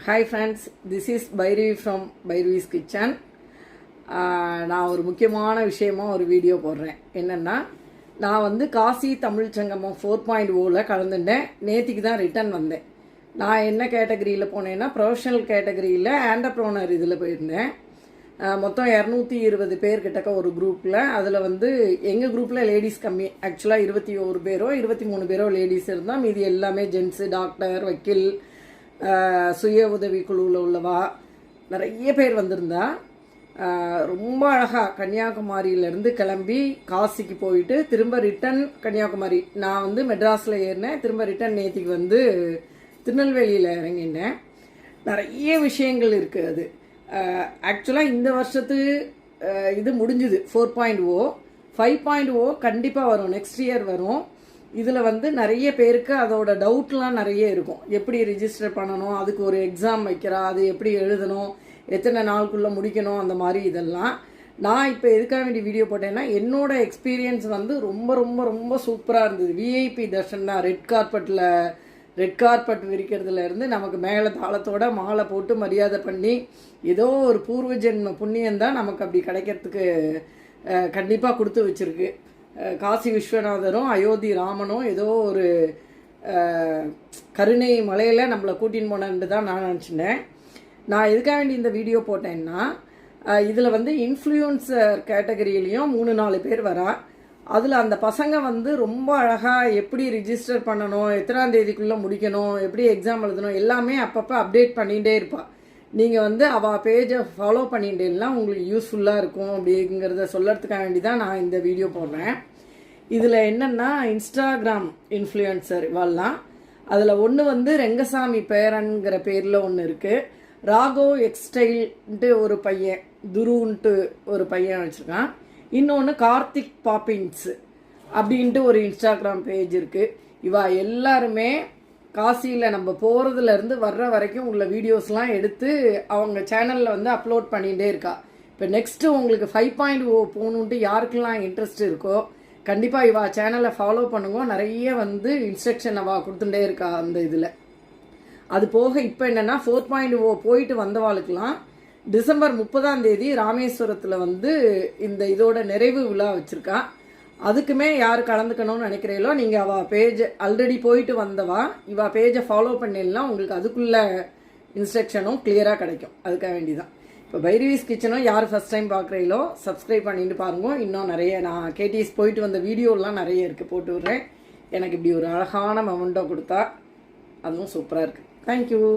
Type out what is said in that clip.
Hi friends, this is Bhairavi from Bhairavi's Kitchen. நான் ஒரு முக்கியமான விஷயமா ஒரு வீடியோ போடுறேன். என்னன்னா, நான் வந்து காசி தமிழ் சங்கமம் 4.0ல கலந்துட்டேன். நேத்திக்கு தான் ரிட்டர்ன் வந்தேன். நான் என்ன கேட்டகரியில் போனேன்னா ப்ரொஃபஷனல் கேட்டகரியில் ஆண்டர்ப்ரோனர் இதில் போயிருந்தேன். மொத்தம் 220 பேர் கிட்டக்க ஒரு குரூப்பில். அதில் வந்து எங்கள் குரூப்பில் லேடிஸ் கம்மி. ஆக்சுவலாக 21 பேரோ 23 பேரோ லேடிஸ் இருந்தால் மீதி எல்லாமே ஜென்ஸு, டாக்டர், வக்கீல், சுய உதவி குழுவில் உள்ளவா நிறைய பேர் வந்திருந்தா. ரொம்ப அழகாக கன்னியாகுமரியிலேருந்து கிளம்பி காசிக்கு போயிட்டு திரும்ப ரிட்டன் கன்னியாகுமரி. நான் வந்து மெட்ராஸில் ஏறினேன். திரும்ப ரிட்டன் நேத்திக்கு வந்து திருநெல்வேலியில் இறங்கினேன். நிறைய விஷயங்கள் இருக்குது. அது ஆக்சுவலாக இந்த வருஷத்து இது முடிஞ்சுது 4.0. 5.0 கண்டிப்பாக வரும், நெக்ஸ்ட் இயர் வரும். இதில் வந்து நிறைய பேருக்கு அதோட டவுட்லாம் நிறைய இருக்கும். எப்படி ரிஜிஸ்டர் பண்ணணும், அதுக்கு ஒரு எக்ஸாம் வைக்கிறா, அது எப்படி எழுதணும், எத்தனை நாளுக்குள்ளே முடிக்கணும், அந்த மாதிரி இதெல்லாம். நான் இப்போ எதுக்காக வேண்டிய வீடியோ போட்டேன்னா, என்னோட எக்ஸ்பீரியன்ஸ் வந்து ரொம்ப ரொம்ப ரொம்ப சூப்பராக இருந்தது. விஐபி தர்ஷன் தான். ரெட் கார்பெட் விரிக்கிறதுலேருந்து நமக்கு மேலே தாளத்தோட மாலை போட்டு மரியாதை பண்ணி ஏதோ ஒரு பூர்வ ஜென்ம புண்ணியந்தான் நமக்கு அப்படி கிடைக்கிறதுக்கு கண்டிப்பாக கொடுத்து வச்சுருக்கு. காசி விஸ்வநாதரும் அயோத்தி ராமனும் ஏதோ ஒரு கருணை மலையில் நம்மளை கூட்டின்னு போனேன்னு தான் நான் நினச்சினேன். நான் எதுக்காக வேண்டி இந்த வீடியோ போட்டேன்னா, இதில் வந்து இன்ஃப்ளூயன்சர் கேட்டகரியிலையும் 3-4 பேர் வரா. அதில் அந்த பசங்க வந்து ரொம்ப அழகாக எப்படி ரிஜிஸ்டர் பண்ணணும், எத்தனாம் தேதிக்குள்ளே முடிக்கணும், எப்படி எக்ஸாம் எழுதணும் எல்லாமே அப்பப்போ அப்டேட் பண்ணிகிட்டே இருப்பாள். நீங்கள் வந்து அவள் பேஜை ஃபாலோ பண்ணிட்டேன்னா உங்களுக்கு யூஸ்ஃபுல்லாக இருக்கும் அப்படிங்கிறத சொல்லறதுக்காக வேண்டி தான் நான் இந்த வீடியோ போடுறேன். இதில் என்னென்னா, இன்ஸ்டாகிராம் இன்ஃப்ளூயன்சர் இவெல்லாம். அதில் ஒன்று வந்து ரெங்கசாமி பேரன்கிற பேரில் ஒன்று இருக்குது. ராகோ எக்ஸ்டைல்ன்ட்டு ஒரு பையன், துருன்ட்டு ஒரு பையன் வச்சுருக்கான். இன்னொன்று கார்த்திக் பாப்பின்ஸ் அப்படின்ட்டு ஒரு இன்ஸ்டாகிராம் பேஜ் இருக்குது. இவா எல்லாருமே காசியில் நம்ம போகிறதுலேருந்து வர்ற வரைக்கும் உள்ள வீடியோஸ்லாம் எடுத்து அவங்க சேனலில் வந்து அப்லோட் பண்ணிகிட்டே இருக்கா. இப்போ நெக்ஸ்ட்டு உங்களுக்கு 5.0 போகணுன்ட்டு யாருக்கெல்லாம் இன்ட்ரெஸ்ட் இருக்கோ கண்டிப்பாக இவா சேனலை ஃபாலோ பண்ணுங்க. நிறைய வந்து இன்ஸ்ட்ரக்ஷன் அவள் கொடுத்துட்டே இருக்கா அந்த இதில். அது போக இப்போ என்னென்னா 4.0 போயிட்டு வந்தவாளுக்கெல்லாம் டிசம்பர் 30ஆம் தேதி ராமேஸ்வரத்தில் வந்து இந்த இதோட நிறைவு விழா வச்சுருக்கா. அதுக்குமே யார் கலந்துக்கணும்னு நினைக்கிறீங்களோ நீங்கள் அவள் பேஜ் ஆல்ரெடி போயிட்டு வந்தவா இவள் பேஜை ஃபாலோ பண்ணிடலாம். உங்களுக்கு அதுக்குள்ள இன்ஸ்ட்ரக்ஷனும் கிளியராக கிடைக்கும். அதுக்காக வேண்டிதான். இப்போ பைரவிஸ் கிச்சனும் யார் ஃபஸ்ட் டைம் பார்க்குறீங்களோ சப்ஸ்கிரைப் பண்ணிட்டு பாருங்க. இன்னும் நிறைய நான் கேடிஎஸ் போயிட்டு வந்த வீடியோலாம் நிறைய இருக்குது, போட்டு விட்றேன். எனக்கு இப்படி ஒரு அழகான மொமெண்டோ கொடுத்தா அதுவும் சூப்பராக இருக்குது. தேங்க்யூ.